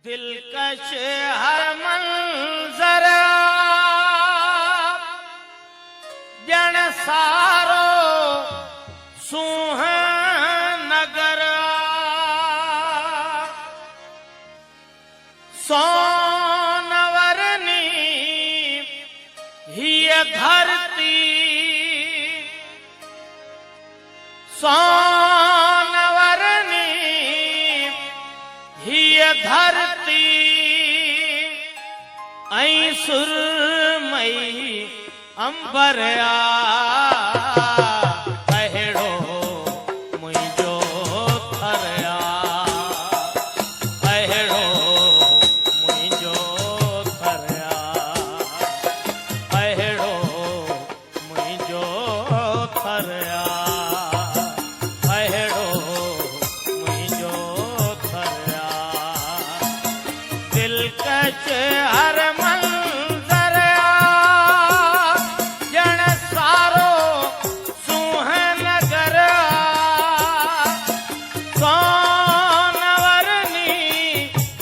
दिलकश हर मंजर जन सारो सुहान नगर सोनवरनी ही धरती सोनवरनी ही धरती ऐं सुरमई अंबरया अहिड़ो मुंहिंजो थरया अहिड़ो मुंहिंजो थरया अहिड़ो मुंहिंजो थरया अहिड़ो मुंहिंजो थरया दिलकश हर मंज़र जण सारो सुहान नगर सोनवरनी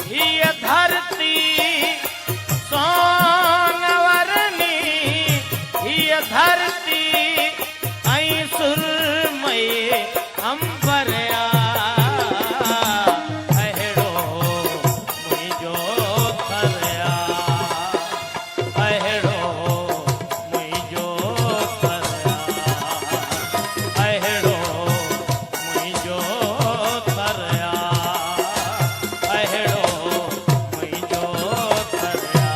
हीअ धरती सोनवरनी हीअ धरती ऐं सुरमई अंबरया अहिड़ो मुंहिंजो थरया अहिड़ो मुंहिंजो थरया अहिड़ो मुंहिंजो थरया अहिड़ो मुंहिंजो थरया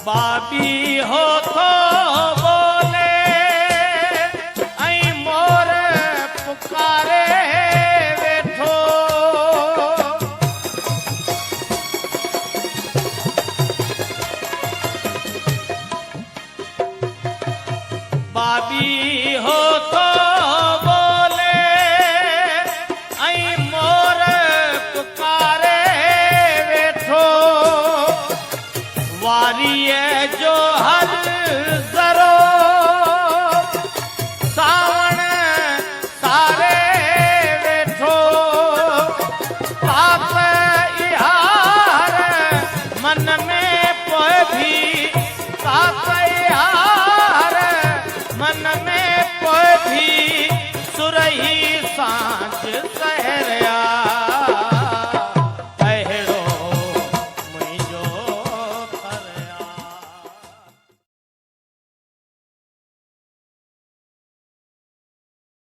बाबी हो तो बोले ऐं मोर पुकारे वेठो बाबी हो तो बोले ऐं मोर पुकारे वेठो वारीअ जो हर ज़रो सावण सारे वेठो पाप इहार मन में पोइ भी पाप इहार मन में पोइ भी सुरही सांझ सहरया